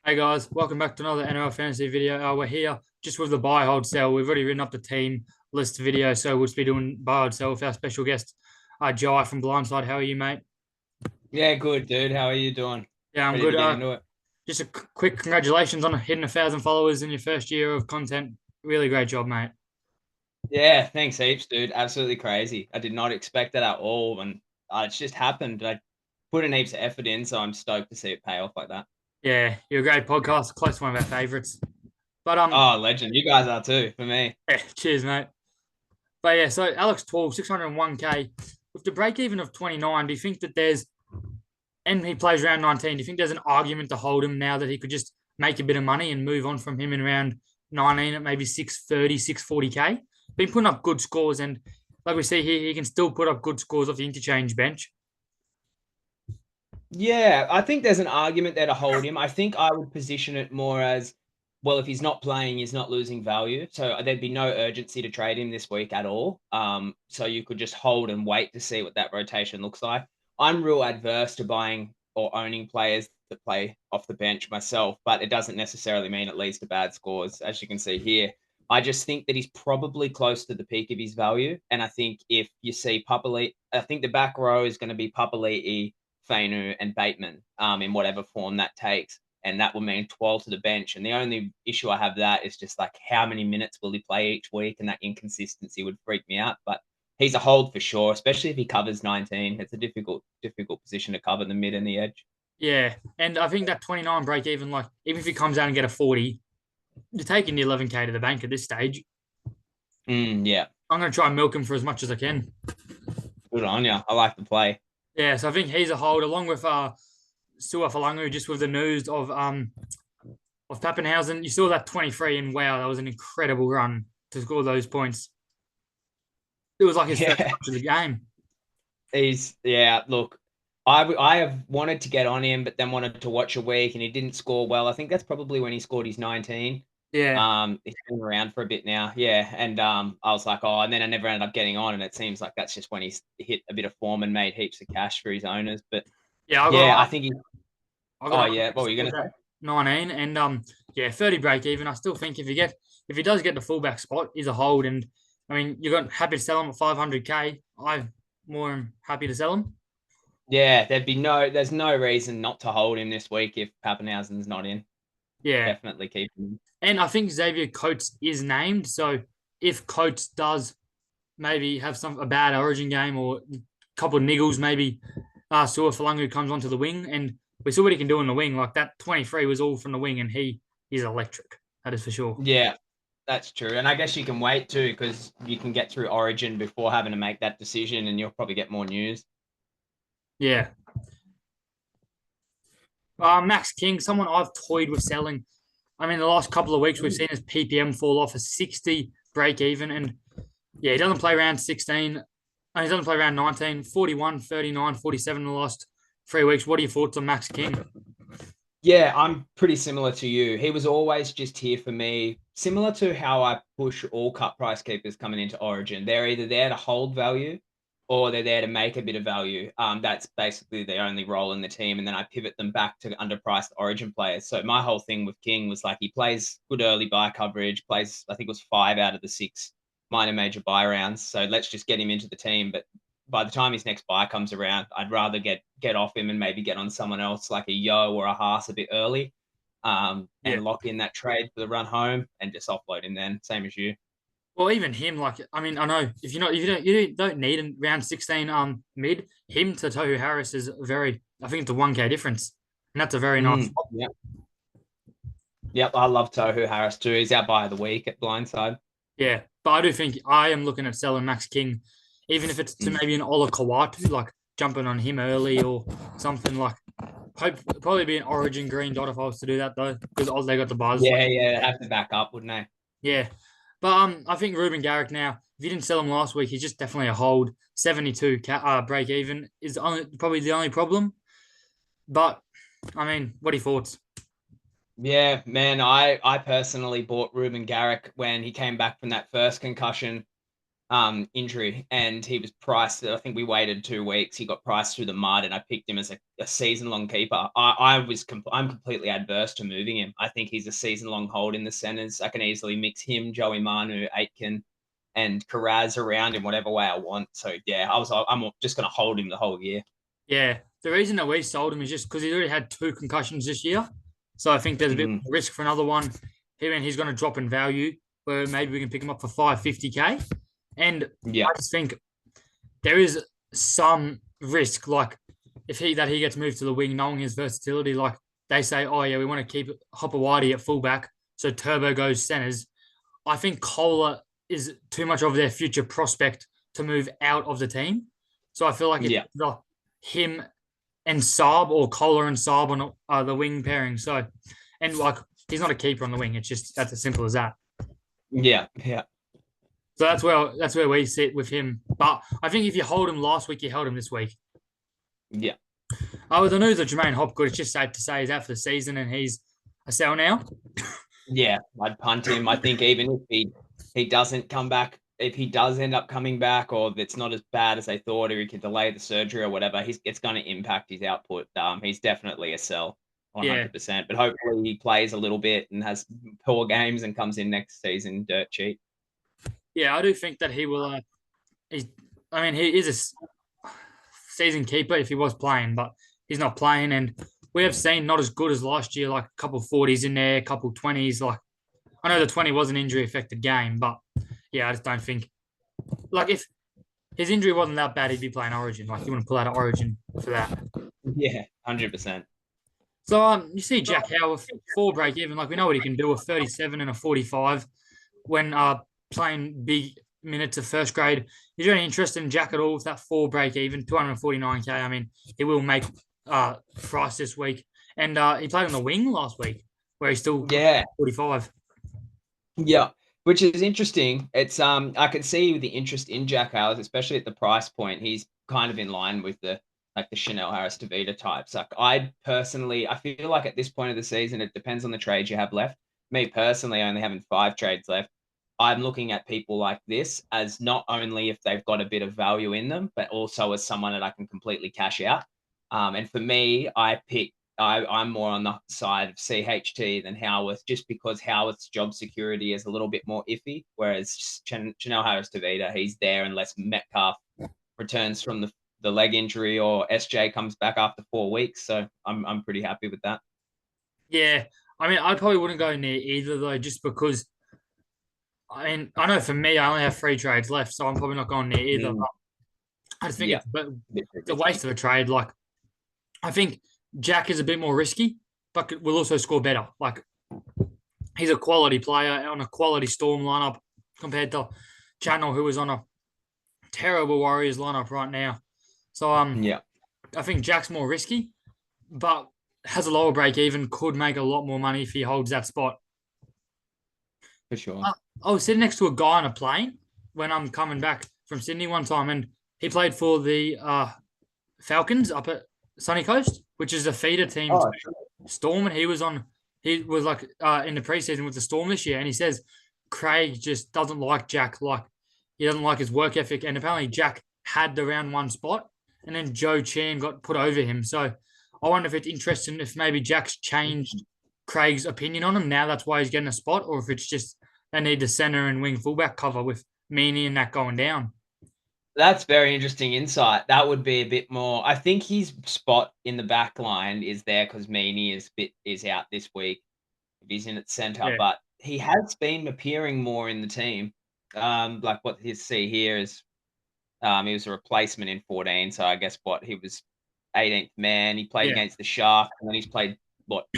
Hey guys, welcome back to another NRL fantasy video. We're here just with the buy, hold, sell. We've already written up the team list video, so we'll just be doing buy, hold, sell with our special guest, Jai from Blindside. How are you, mate? Yeah, good, dude. How are you doing? Yeah, I'm Ready good. to get into it? Just a quick congratulations on hitting 1,000 followers in your first year of content. Really great job, mate. Yeah, thanks heaps, dude. Absolutely crazy. I did not expect that at all, and it's just happened. I put in heaps of effort in, so I'm stoked to see it pay off like that. Yeah, you're a great podcast, close to one of our favorites. But Oh, legend. You guys are too, for me. yeah, cheers, mate. But yeah, so Alex 12, 601K with the break even of 29. Do you think that there's and he plays round 19. Do you think there's an argument to hold him now that he could just make a bit of money and move on from him in round 19 at maybe 630, 640K? Been putting up good scores, and like we see here, he can still put up good scores off the interchange bench. Yeah, I think there's an argument there to hold him. I think I would position it more as, well, if he's not playing, he's not losing value. So there'd be no urgency to trade him this week at all. So you could just hold and wait to see what that rotation looks like. I'm real adverse to buying or owning players that play off the bench myself, but it doesn't necessarily mean it leads to bad scores, as you can see here. I just think that he's probably close to the peak of his value. And I think if you see Papali, I think the back row is going to be Papali'i, Fainu, and Bateman in whatever form that takes. And that will mean 12 to the bench. And the only issue I have that is just like how many minutes will he play each week? And that inconsistency would freak me out. But he's a hold for sure, especially if he covers 19. It's a difficult position to cover the mid and the edge. Yeah, and I think that 29 break even, like even if he comes out and get a 40, you're taking the 11K to the bank at this stage. Yeah, I'm going to try and milk him for as much as I can. good on you. I like the play. Yeah, so I think he's a hold along with Sua Falangu, just with the news of Pappenhausen. You saw that 23, and wow, that was an incredible run to score those points. It was like his first Yeah, touch of the game. yeah. Look, I have wanted to get on him, but then wanted to watch a week, and he didn't score well. I think that's probably when he scored his 19. Yeah, He's been around for a bit now, yeah. And I was like, oh, and then I never ended up getting on, and it seems like that's just when he's hit a bit of form and made heaps of cash for his owners. But yeah, I got yeah, on. I think he. I got Oh on yeah, what were you with gonna say? that 19, and yeah, 30 break even. I still think if he does get the fullback spot, he's a hold. And I mean, you're going happy to sell him at 500K. I'm more happy to sell him. Yeah, there's no reason not to hold him this week if Pappenhausen's not in. Yeah, Definitely keep him. and I think Xavier Coates is named. So if Coates does maybe have a bad Origin game or a couple of niggles, maybe Sua Falangu comes onto the wing, and we saw what he can do in the wing. Like that 23 was all from the wing, and he's electric. That is for sure. Yeah, that's true. And I guess you can wait too because you can get through Origin before having to make that decision, and you'll probably get more news. Yeah. Max King, someone I've toyed with selling. I mean, the last couple of weeks we've seen his PPM fall off a 60 break even. And yeah, he doesn't play around 16. He doesn't play around 19, 41, 39, 47 in the last 3 weeks. What are your thoughts on Max King? Yeah, I'm pretty similar to you. He was always just here for me, similar to how I push all cut price keepers coming into Origin. They're either there to hold value or they're there to make a bit of value. That's basically their only role in the team. And then I pivot them back to underpriced Origin players. So my whole thing with King was like he plays good early buy coverage, plays, I think it was 5 out of the 6 minor major buy rounds. So let's just get him into the team. But by the time his next buy comes around, I'd rather get off him and maybe get on someone else like a Yo or a Haas a bit early, Yeah. and lock in that trade for the run home and just offload him then, same as you. Well, even him, like I mean, I know if you don't need a round 16 mid, him to Tohu Harris is very I think it's a 1K difference. And that's a very nice swap. Yeah, yep. I love Tohu Harris too. He's out by the week at Blindside. Yeah. But I do think I am looking at selling Max King, even if it's to maybe an Ola Kawatu, like jumping on him early or something like probably be an Origin green dot if I was to do that though, because they got the buzz. Like, Yeah, have to back up, wouldn't they? yeah. But I think Ruben Garrick now, if you didn't sell him last week, he's just definitely a hold. 72 break even is probably the only problem. But I mean, what are your thoughts? Yeah, man. I personally bought Ruben Garrick when he came back from that first concussion. injury, and he was priced. I think we waited 2 weeks. He got priced through the mud, and I picked him as a season-long keeper. I'm completely adverse to moving him. I think he's a season-long hold in the centers. I can easily mix him, Joey Manu, Aitken, and Karaz around in whatever way I want. So yeah, I'm just going to hold him the whole year. Yeah, the reason that we sold him is just because he's already had 2 concussions this year. So I think there's a bit more risk for another one. He's going to drop in value, where maybe we can pick him up for 550K. And Yeah, I just think there is some risk, like if he gets moved to the wing, knowing his versatility. Like they say, oh yeah, we want to keep Hopper Whitey at fullback, so Turbo goes centers. I think Kohler is too much of their future prospect to move out of the team. So I feel like it's yeah, him and Saab or Kohler and Saab on the wing pairing. So, and like he's not a keeper on the wing. It's just that's as simple as that. yeah. So that's where we sit with him. But I think if you hold him last week, you held him this week. Yeah. With the news of Jermaine Hopgood, it's just safe to say he's out for the season and he's a sell now. Yeah, I'd punt him. I think even if he doesn't come back, if he does end up coming back, or if it's not as bad as they thought, or he can delay the surgery or whatever, it's going to impact his output. He's definitely a sell, Yeah. 100%. But hopefully he plays a little bit and has poor games and comes in next season dirt cheap. Yeah, I do think that he will. He is a season keeper if he was playing, but he's not playing. And we have seen not as good as last year, like a couple 40s in there, a couple 20s. Like I know the 20 was an injury affected game, but yeah, I just don't think like if his injury wasn't that bad, he'd be playing Origin. Like you wouldn't pull out of Origin for that. Yeah, 100%. So you see Jack Howard 4 break even. Like we know what he can do, a 37 and a 45 when playing big minutes of first grade. Is there any interest in Jack at all with that 4 break even, 249K? I mean, he will make price this week. And he played on the wing last week where he's still 45. Yeah, which is interesting. It's I can see the interest in Jack Howard, especially at the price point. He's kind of in line with the Chanel Harris Tavita types. Like I feel like at this point of the season, it depends on the trades you have left. Me personally, only having 5 trades left, I'm looking at people like this as not only if they've got a bit of value in them, but also as someone that I can completely cash out. And for me, I'm more on the side of CHT than Howarth, just because Howarth's job security is a little bit more iffy, whereas Chanel Harris Tavita, he's there unless Metcalf returns from the leg injury or SJ comes back after 4 weeks. So I'm pretty happy with that. Yeah. I mean, I probably wouldn't go near either, though, just because, I know for me, I only have 3 trades left, so I'm probably not going near either. But I just think it's a waste of a trade. Like, I think Jack is a bit more risky, but will also score better. Like, he's a quality player on a quality Storm lineup compared to Channel, who is on a terrible Warriors lineup right now. So I think Jack's more risky, but has a lower break even, could make a lot more money if he holds that spot. For sure. I was sitting next to a guy on a plane when I'm coming back from Sydney one time, and he played for the Falcons up at Sunny Coast, which is a feeder team to Storm, and he was like in the preseason with the Storm this year, and he says Craig just doesn't like Jack, like he doesn't like his work ethic, and apparently Jack had the round one spot, and then Joe Chan got put over him. So I wonder if it's interesting if maybe Jack's changed Craig's opinion on him. Now that's why he's getting a spot, or if it's just they need the center and wing fullback cover with Meaney and that going down. That's very interesting insight. That would be a bit more. I think his spot in the back line is there because Meaney is out this week. If he's in at center, but he has been appearing more in the team. Like what you see here is, he was a replacement in 14. So I guess he was 18th man. He played against the Sharks, and then he's played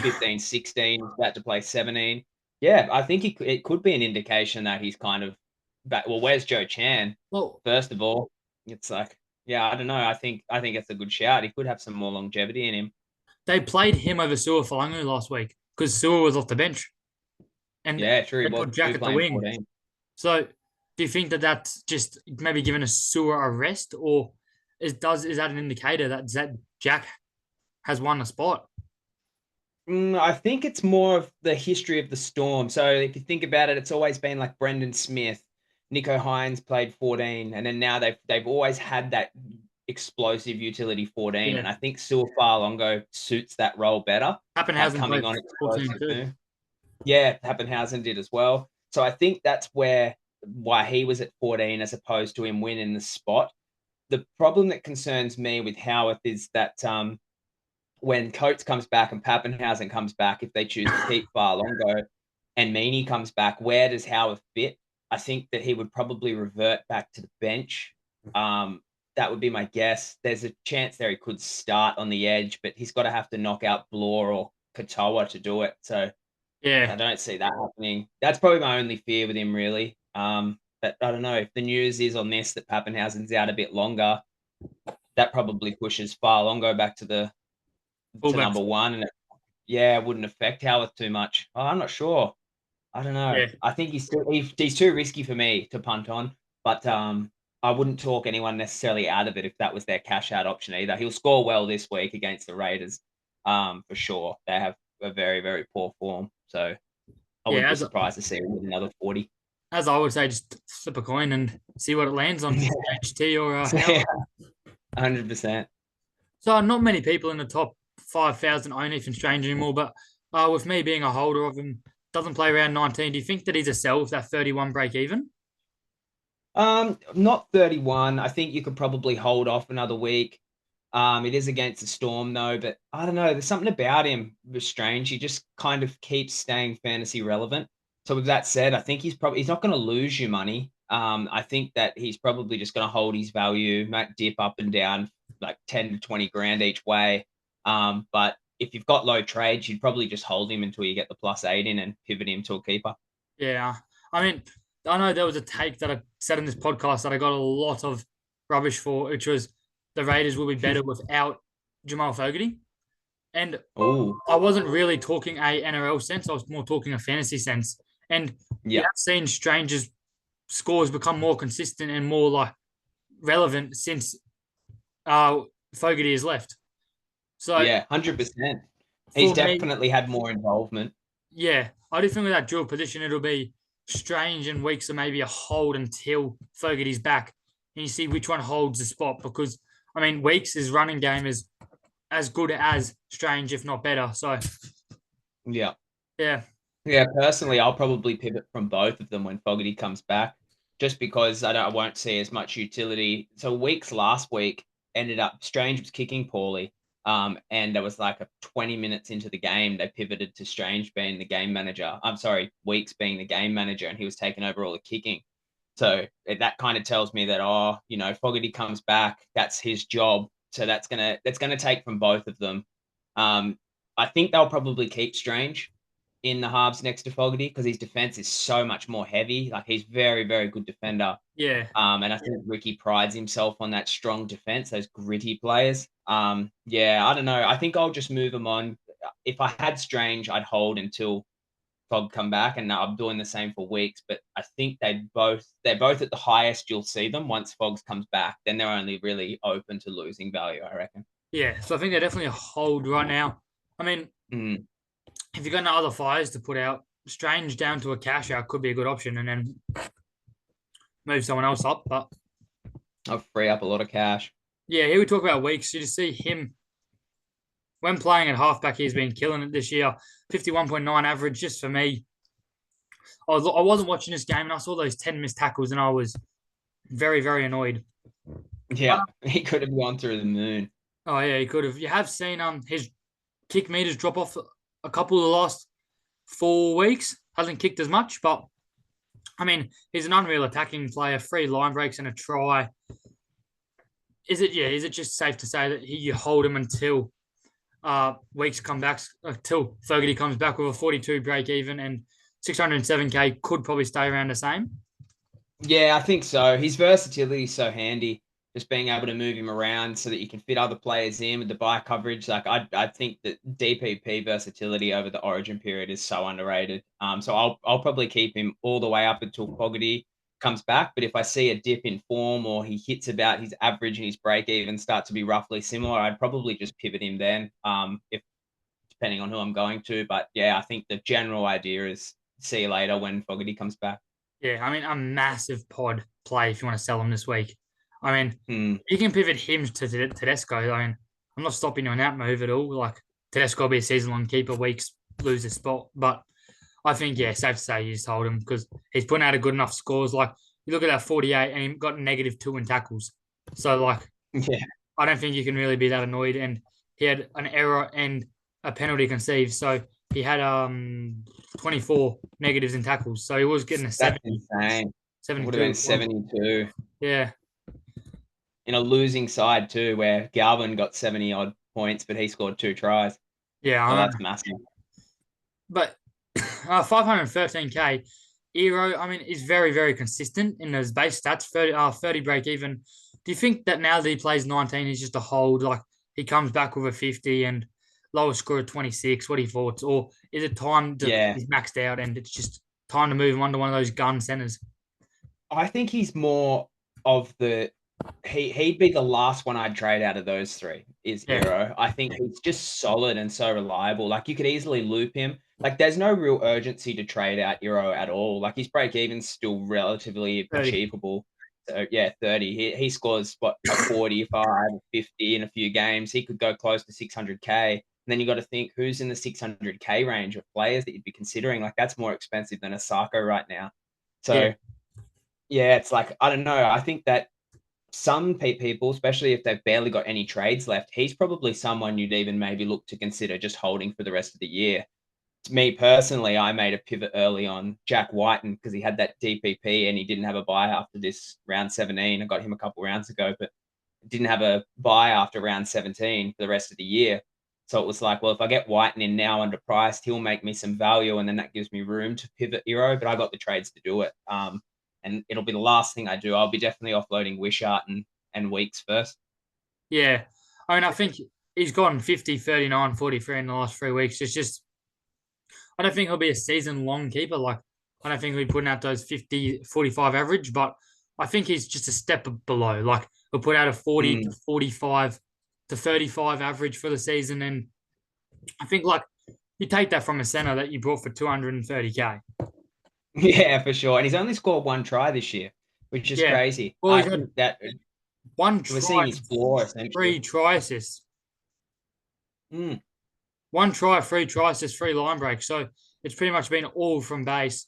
15, 16. He's about to play 17. Yeah, I think it could be an indication that he's kind of back. Well, where's Joe Chan? Well, first of all, it's like, yeah, I don't know. I think it's a good shout. He could have some more longevity in him. They played him over Sua Falangu last week because Sua was off the bench. And yeah, true. They put Jack at the wing. 14. So do you think that that's just maybe giving a Sua a rest, or is that an indicator that Jack has won a spot? I think it's more of the history of the Storm. So if you think about it, it's always been like Brendan Smith, Nico Hines played 14, and then now they've always had that explosive utility 14, Yeah. and I think Suafar suits that role better, like Pappenhausen coming played on 14 explosive too. boom. Yeah, Pappenhausen did as well. So I think that's why he was at 14 as opposed to him winning the spot. The problem that concerns me with Howarth is that when Coates comes back and Pappenhausen comes back, if they choose to keep Farlongo and Meany comes back, where does Howarth fit? I think that he would probably revert back to the bench. That would be my guess. There's a chance there he could start on the edge, but he's got to have to knock out Bloor or Katoa to do it. So I Yeah. don't see that happening. That's probably my only fear with him, really. But I don't know if the news is on this that Pappenhausen's out a bit longer. That probably pushes Farlongo back to Fullbacks. number one, and yeah, it wouldn't affect Howarth too much. Oh, I'm not sure. I don't know. Yeah. I think he's too risky for me to punt on, but I wouldn't talk anyone necessarily out of it if that was their cash out option either. He'll score well this week against the Raiders, for sure. They have a very, very poor form, so I Yeah. wouldn't be surprised to see him with another 40. As I would say, just flip a coin and see what it lands on, HT or Yeah, Howard. 100%. So not many people in the top 5,000 own Ethan Strange anymore, but with me being a holder of him, doesn't play around 19. Do you think that he's a sell with that 31 break even? Not 31. I think you could probably hold off another week. It is against the Storm though, but I don't know. There's something about him was strange. He just kind of keeps staying fantasy relevant. So with that said, I think he's not going to lose you money. I think that he's probably just going to hold his value, might dip up and down like 10 to 20 grand each way. But if you've got low trades, you'd probably just hold him until you get the +8 in and pivot him to a keeper. Yeah. I mean, I know there was a take that I said in this podcast that I got a lot of rubbish for, which was the Raiders will be better without Jamal Fogarty. And Oh, I wasn't really talking a NRL sense. I was more talking a fantasy sense. And you yeah. have seen Strange's scores become more consistent and more like relevant since Fogarty has left. So Yeah, 100%. He's for me, definitely had more involvement. yeah, I do think with that dual position, it'll be Strange and Weeks or maybe a hold until Fogarty's back, and you see which one holds the spot. Because I mean, Weeks' running game is as good as Strange, if not better. So Yeah. yeah, Yeah, personally, I'll probably pivot from both of them when Fogarty comes back, just because I won't see as much utility. So Weeks last week ended up Strange was kicking poorly, and there was like a 20 minutes into the game, they pivoted to Strange being the game manager. I'm sorry, Weeks being the game manager, and he was taking over all the kicking. So that kind of tells me that Fogarty comes back, that's his job. So that's gonna take from both of them. Um, I think they'll probably keep Strange in the halves next to Fogarty because his defense is so much more heavy. Like he's very, very good defender. yeah, And I think Ricky prides himself on that strong defense, those gritty players. Yeah, I don't know. I think I'll just move him on. If I had Strange, I'd hold until Fog come back, and I'm doing the same for Weeks. But I think they're both at the highest you'll see them once Fogs comes back. Then they're only really open to losing value, I reckon. yeah. So I think they're definitely a hold right now. I mean, Mm. if you've got no other fires to put out, Strange down to a cash out could be a good option, and then move someone else up. But I'll free up a lot of cash. yeah, here we talk about Weeks. You just see him when playing at halfback. He's been killing it this year. 51.9 average just for me. I wasn't watching this game and I saw those 10 missed tackles and I was very, very annoyed. Yeah, he could have gone through the moon. Oh yeah, he could have. You have seen his kick meters drop off a couple of the last 4 weeks. Hasn't kicked as much, but I mean, he's an unreal attacking player. 3 line breaks and a try. Is it? Yeah. Is it just safe to say that you hold him until Weeks come back, until Fogarty comes back with a 42 break even and 607k could probably stay around the same? Yeah, I think so. His versatility is so handy, just being able to move him around so that you can fit other players in with the buy coverage. Like I think that DPP versatility over the Origin period is so underrated. So I'll probably keep him all the way up until Fogarty comes back. But if I see a dip in form or he hits about his average and his break even start to be roughly similar, I'd probably just pivot him then. If depending on who I'm going to. But yeah, I think the general idea is see you later when Fogarty comes back. Yeah, I mean, a massive pod play if you want to sell him this week. I mean, Hmm. you can pivot him to Tedesco. I mean, I'm not stopping you on that move at all. Like, Tedesco will be a season long keeper, weeks lose his spot. But I think, yeah, safe to say you just hold him because he's putting out a good enough scores. Like, you look at that 48 and he got -2 in tackles. So, like, Yeah, I don't think you can really be that annoyed. And he had an error and a penalty conceived. So he had 24 negatives in tackles. So he was getting a that's 70, insane. It would have 72 been as well. 72 Yeah. in a losing side too, where Galvin got 70 odd points, but he scored 2 tries. Yeah, So I know. that's massive. But 513K, Eero, I mean, is very, very consistent in his base stats, 30 break even. Do you think that now that he plays 19, he's just a hold, like he comes back with a 50 and lowest score of 26? What are your thoughts? Or is it time to, Yeah. he's maxed out and it's just time to move him onto one of those gun centers? I think he's more of the he'd be the last one I'd trade out of those 3 is Yeah, Eero. I think he's just solid and so reliable. Like, you could easily loop him. Like, there's no real urgency to trade out Eero at all. Like, his break even's still relatively 30. achievable. So, yeah, 30. He scores, what, a 45, 50 in a few games. He could go close to 600K. And then you gotta think, who's in the 600K range of players that you'd be considering? Like, that's more expensive than a Sacco right now. Yeah, So, yeah, it's like, I don't know. I think that some people, especially if they've barely got any trades left, he's probably someone you'd even maybe look to consider just holding for the rest of the year. To me personally, I made a pivot early on Jack Whiten because he had that DPP and he didn't have a buy after this round 17. I got him a couple rounds ago, but didn't have a buy after round 17 for the rest of the year. So it was like, well, if I get Whiten in now underpriced, he'll make me some value, and then that gives me room to pivot Euro. But I got the trades to do it. And it'll be the last thing I do. I'll be definitely offloading Wishart and Weeks first. yeah. I mean, I think he's gone 50, 39, 43 in the last 3 weeks. It's just I don't think he'll be a season long keeper. Like, I don't think he'll be putting out those 50, 45 average, but I think he's just a step below. Like, he'll put out a 40 to Mm. 45 to 35 average for the season. And I think, like, you take that from a center that you brought for 230K. Yeah, for sure. And he's only scored 1 try this year, which is Yeah. crazy. Well, I he's had think that one we're try, seeing his floor essentially. 3 try assists. Mm. One try, 3 try assists, 3 line breaks. So it's pretty much been all from base.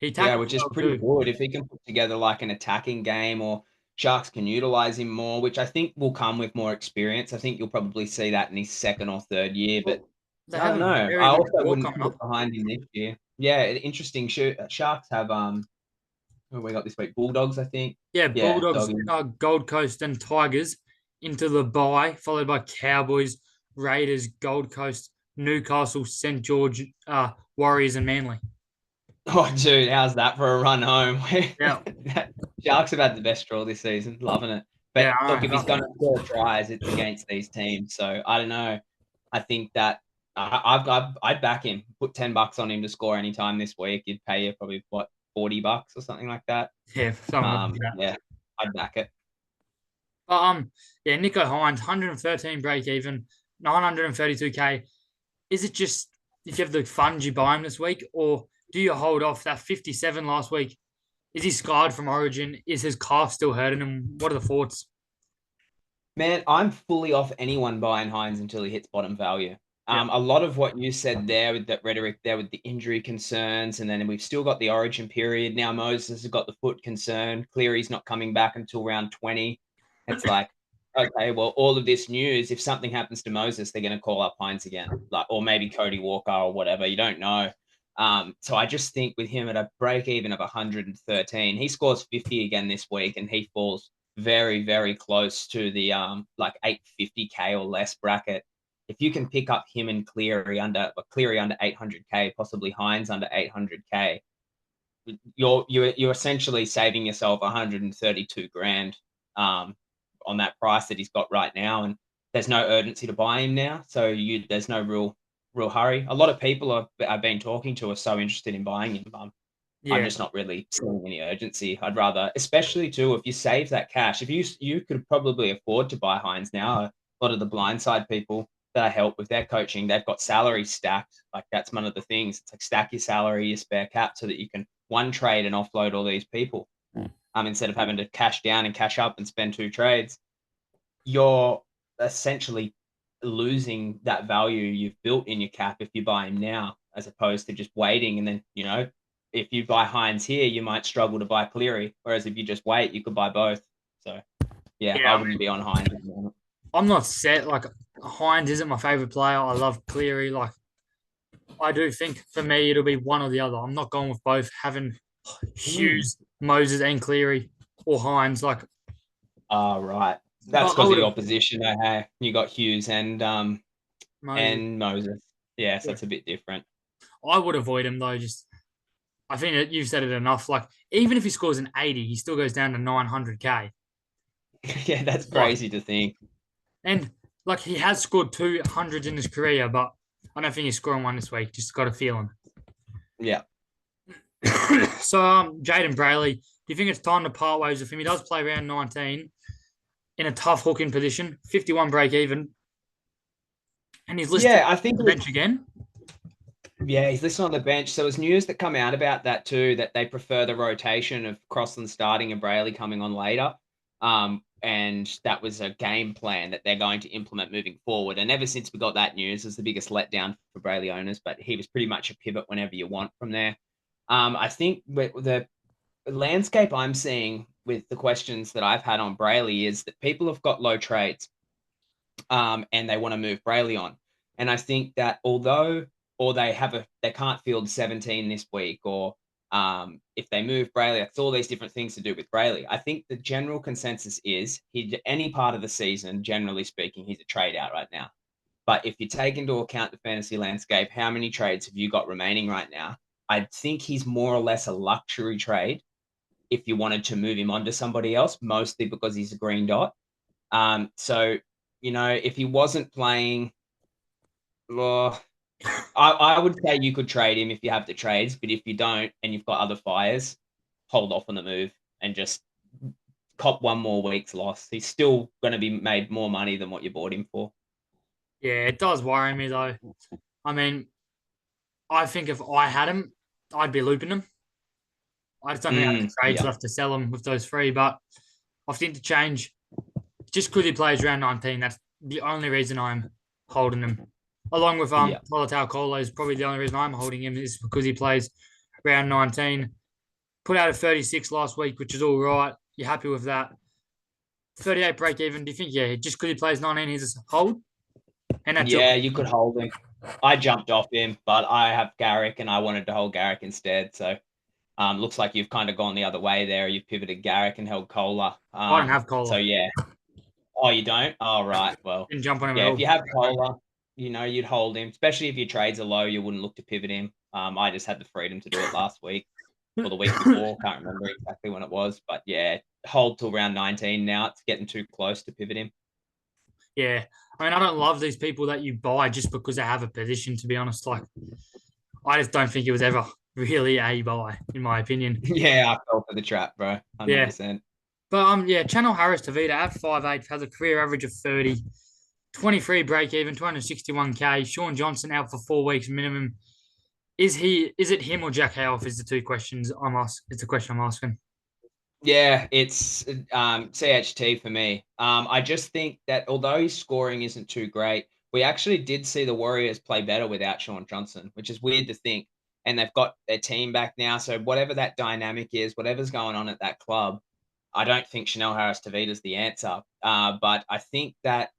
He Yeah, tackles which is well pretty too. good if he can put together like an attacking game, or Sharks can utilize him more, which I think will come with more experience. I think you'll probably see that in his 2nd or 3rd year, but Well, they I have don't a know. very I good also draw wouldn't coming put up. it behind him this year. Yeah, interesting. Sharks have who have we got this week? Bulldogs, I think. Yeah, Yeah, Bulldogs, doggy. Gold Coast, and Tigers into the bye, followed by Cowboys, Raiders, Gold Coast, Newcastle, St George, Warriors, and Manly. Oh, dude, how's that for a run home? Yeah, Sharks have had the best draw this season, loving it. yeah, But look, I if he's know. going to score tries, it's against these teams. So I don't know. I think that I'd back him. Put $10 on him to score anytime this week. He'd pay you probably what $40 or something like that. Yeah, something like that. Yeah, I'd back it. But yeah, Nico Hines, 113 break even, 932K. Is it just if you have the funds you buy him this week, or do you hold off that 57 last week? Is he scarred from Origin? Is his calf still hurting him? What are the thoughts? Man, I'm fully off anyone buying Hines until he hits bottom value. Yeah, A lot of what you said there with that rhetoric there with the injury concerns, and then we've still got the origin period. Now Moses has got the foot concern. Cleary's not coming back until round 20. It's like, okay, well, all of this news, if something happens to Moses, they're going to call up Hines again, like, or maybe Cody Walker or whatever. You don't know. So I just think with him at a break even of 113, he scores 50 again this week, and he falls very, very close to the like 850K or less bracket. If you can pick up him and Cleary under 800K, possibly Hines under 800K, you're essentially saving yourself 132 grand on that price that he's got right now, and there's no urgency to buy him now, so there's no real hurry. A lot of people I've been talking to are so interested in buying him. I'm yeah, just not really seeing any urgency. I'd rather, especially too, if you save that cash, if you could probably afford to buy Hines now. A lot of the Blindside people that I help with their coaching, they've got salary stacked. Like, that's one of the things. It's like, stack your salary, your spare cap, so that you can one trade and offload all these people. Instead of having to cash down and cash up and spend 2 trades, you're essentially losing that value you've built in your cap if you buy him now, as opposed to just waiting. And then, if you buy Hines here, you might struggle to buy Cleary. Whereas if you just wait, you could buy both. So, yeah, I wouldn't be on Hines at the moment. I'm not set. Like, Hines isn't my favorite player. I love Cleary. Like, I do think for me it'll be one or the other. I'm not going with both. Having Hughes, Moses, and Cleary or Hines. Like, right. That's because of the opposition. Hey, you got Hughes and Moses. Yeah, so it's a bit different. I would avoid him though. I think that you've said it enough. Like, even if he scores an 80, he still goes down to 900k. Yeah, that's crazy to think. And like, he has scored 200s in his career, but I don't think he's scoring one this week. Just got a feeling. Yeah. So, Jaden Brayley, do you think it's time to part ways with him? He does play round 19 in a tough hooking position, 51 break even, and he's listed I think on the bench again. Yeah, he's listed on the bench. So there's news that come out about that too, that they prefer the rotation of Crossland starting and Brayley coming on later. And that was a game plan that they're going to implement moving forward. And ever since we got that news, it's the biggest letdown for Brayley owners, but he was pretty much a pivot whenever you want from there. I think the landscape I'm seeing with the questions that I've had on Brayley is that people have got low trades and they want to move Brayley on. And I think that although they can't field 17 this week, or if they move Brayley, it's all these different things to do with Brayley. I think the general consensus is any part of the season, generally speaking, he's a trade out right now. But if you take into account the fantasy landscape, how many trades have you got remaining right now? I think he's more or less a luxury trade if you wanted to move him on to somebody else, mostly because he's a green dot. So, if he wasn't playing, well, I would say you could trade him if you have the trades, but if you don't and you've got other fires, hold off on the move and just cop one more week's loss. He's still going to be made more money than what you bought him for. Yeah, it does worry me though. I mean, I think if I had him, I'd be looping him. I just don't think I have the trades left to sell him with those 3, but I think to change just because he plays round 19. That's the only reason I'm holding him. Along with Tolotau Colo is probably the only reason I'm holding him is because he plays round 19. Put out a 36 last week, which is all right. You're happy with that. 38 break even. Do you think, just because he plays 19, he's a hold? And you could hold him. I jumped off him, but I have Garrick and I wanted to hold Garrick instead. So looks like you've kind of gone the other way there. You've pivoted Garrick and held Kohler. I don't have Kohler. So, yeah. Oh, you don't? Oh, right. Well, didn't jump on him if you have Kohler, you'd hold him, especially if your trades are low. You wouldn't look to pivot him. I just had the freedom to do it last week or the week before. Can't remember exactly when it was, but yeah, hold till round 19 now. It's getting too close to pivot him. Yeah. I mean, I don't love these people that you buy just because they have a position, to be honest. Like, I just don't think it was ever really a buy, in my opinion. Yeah, I fell for the trap, bro. 100%. Yeah. But, Channel Harris Tavita at 5'8" has a career average of 30. 23 break even, 261k. Sean Johnson out for 4 weeks minimum. Is it him or Jack Howarth is the two questions I'm asking. It's the question I'm asking. Yeah, it's CHT for me. I just think that although his scoring isn't too great, we actually did see the Warriors play better without Sean Johnson, which is weird to think. And they've got their team back now. So whatever that dynamic is, whatever's going on at that club, I don't think Chanel Harris Tavita is the answer. But I think that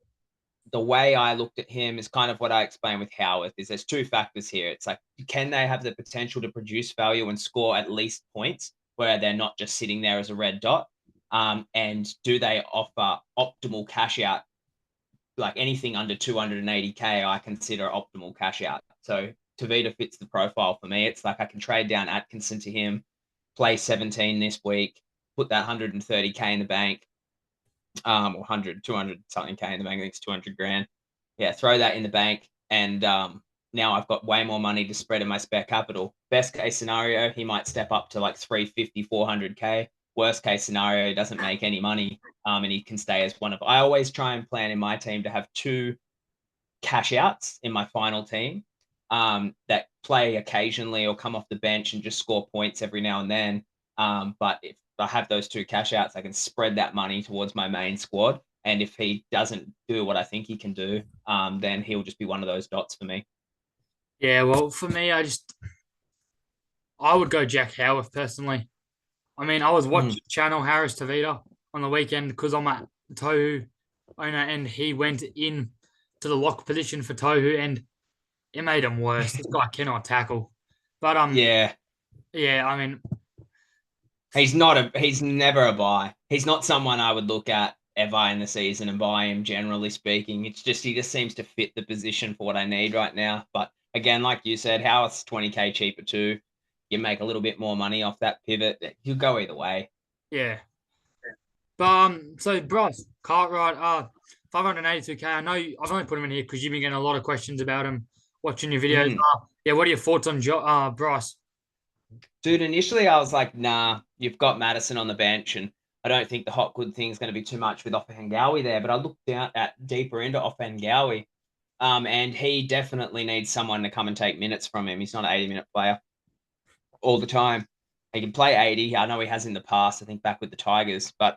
the way I looked at him is kind of what I explained with Howarth is there's 2 factors here. It's like, can they have the potential to produce value and score at least points where they're not just sitting there as a red dot? And do they offer optimal cash out? Like anything under 280k, I consider optimal cash out. So Tavita fits the profile for me. It's like I can trade down Atkinson to him, play 17 this week, put that 130k in the bank, or 100, 200 something K in the bank. I think it's 200 grand. Yeah, throw that in the bank. And now I've got way more money to spread in my spare capital. Best case scenario, he might step up to like 350, 400k. Worst case scenario, he doesn't make any money. And he can stay as one of, I always try and plan in my team to have 2 cash outs in my final team. that play occasionally or come off the bench and just score points every now and then. But if I have those 2 cash outs, I can spread that money towards my main squad. And if he doesn't do what I think he can do, then he'll just be one of those dots for me. Yeah, well, for me, I would go Jack Howarth personally. I mean, I was Mm. watching Channel Harris Tavita on the weekend because I'm a Tohu owner, and he went in to the lock position for Tohu, and it made him worse. This guy cannot tackle. But Yeah, yeah, I mean, he's never a buy. He's not someone I would look at ever in the season and buy him, generally speaking. It's just he just seems to fit the position for what I need right now. But again, like you said, Howard's 20K cheaper too. You make a little bit more money off that pivot. He'll go either way. yeah. But so Bryce Cartwright, 582K. I know I've only put him in here because you've been getting a lot of questions about him watching your videos. Mm. Yeah, what are your thoughts on Bryce? Dude, initially I was like, nah, you've got Madison on the bench, and I don't think the hot good thing is going to be too much with Offengawi there. But I looked down at deeper into Offengawi, and he definitely needs someone to come and take minutes from him. He's not an 80-minute player all the time. He can play 80. I know he has in the past, I think back with the Tigers, but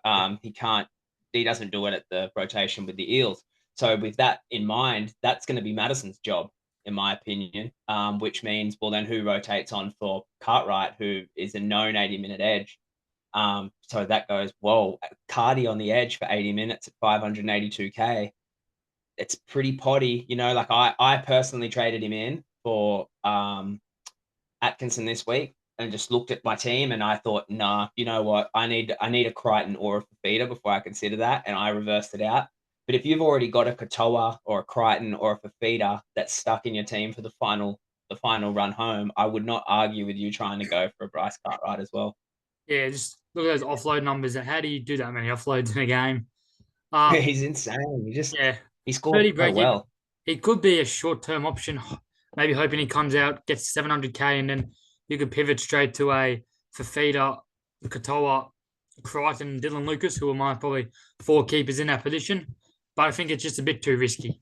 he doesn't do it at the rotation with the Eels. So with that in mind, that's going to be Madison's job, in my opinion, which means, well, then who rotates on for Cartwright, who is a known 80-minute edge? So that goes, whoa, Cardi on the edge for 80 minutes at 582K. It's pretty potty, like I personally traded him in for Atkinson this week and just looked at my team and I thought, nah, you know what? I need a Crichton or a Fafita before I consider that, and I reversed it out. But if you've already got a Katoa or a Crichton or a Fafita that's stuck in your team for the final run home, I would not argue with you trying to go for a Bryce Cartwright as well. Yeah, just look at those offload numbers. How do you do that many offloads in a game? Uh, He's insane. yeah, He scored 30 so break even. well. He could be a short term option. Maybe hoping he comes out, gets 700K, and then you could pivot straight to a Fafita, Katoa, Crichton, Dylan Lucas, who are my probably 4 keepers in that position. But I think it's just a bit too risky.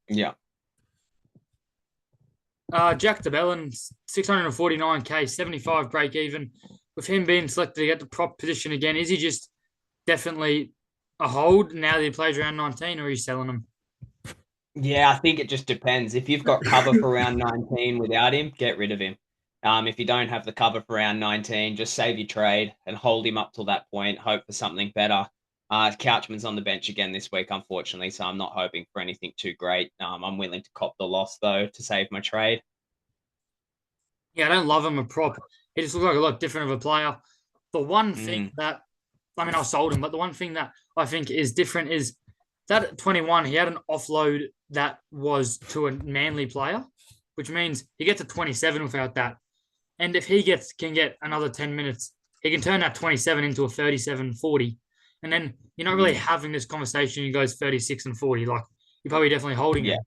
Yeah. Jack DeBellin, 649K, 75 break even. With him being selected to get the prop position again, is he just definitely a hold now that he plays around 19, or are you selling him? Yeah, I think it just depends. If you've got cover for round 19 without him, get rid of him. If you don't have the cover for round 19, just save your trade and hold him up till that point. Hope for something better. Couchman's on the bench again this week, unfortunately, so I'm not hoping for anything too great. I'm willing to cop the loss, though, to save my trade. Yeah, I don't love him a prop. He just looks like a lot different of a player. The one thing that, I mean, I sold him, but the one thing that I think is different is that at 21, he had an offload that was to a Manly player, which means he gets to 27 without that. And if he can get another 10 minutes, he can turn that 27 into a 37-40. And then you're not really having this conversation. He goes 36 and 40. Like, you're probably definitely holding him.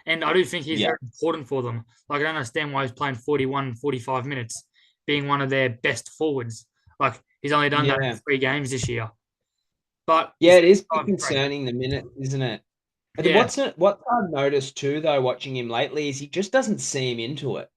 And I do think he's very important for them. Like, I don't understand why he's playing 41, 45 minutes, being one of their best forwards. Like, he's only done that in 3 games this year. But yeah, it is concerning the minute, isn't it? Yeah. What I've noticed too, though, watching him lately, is he just doesn't seem into it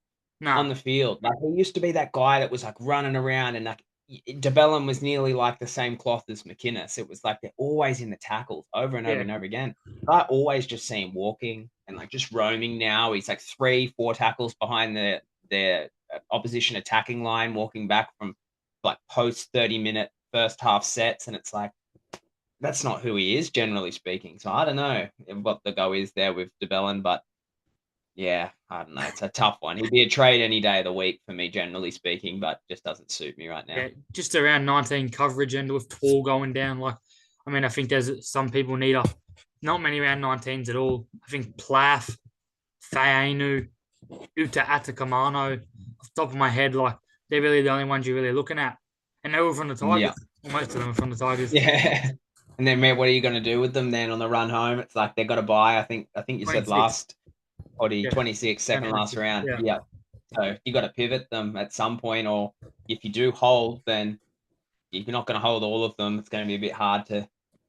on the field. Like, he used to be that guy that was like running around, and like DeBellin was nearly like the same cloth as McInnes. It was like they're always in the tackles over and over and over again. I always just see him walking and like just roaming now. He's like 3-4 tackles behind their opposition attacking line, walking back from like post 30-minute first half sets, and it's like, that's not who he is, generally speaking. So I don't know what the go is there with DeBellin, but yeah, I don't know. It's a tough one. He'd be a trade any day of the week for me, generally speaking, but just doesn't suit me right now. Yeah, just around 19 coverage, and with Tall going down. Like, I mean, I think there's some people need not many round 19s at all. I think Plath, Fainu, Uta Atakamano, off the top of my head, like, they're really the only ones you're really looking at. And they were from the Tigers. Yeah. Well, most of them are from the Tigers. Yeah. And then, man, what are you going to do with them then on the run home? It's like they've got to buy. I think you 26. said last, 26, Yeah. second last round. Yeah. So you got to pivot them at some point, or if you do hold, then if you're not going to hold all of them, it's going to be a bit hard to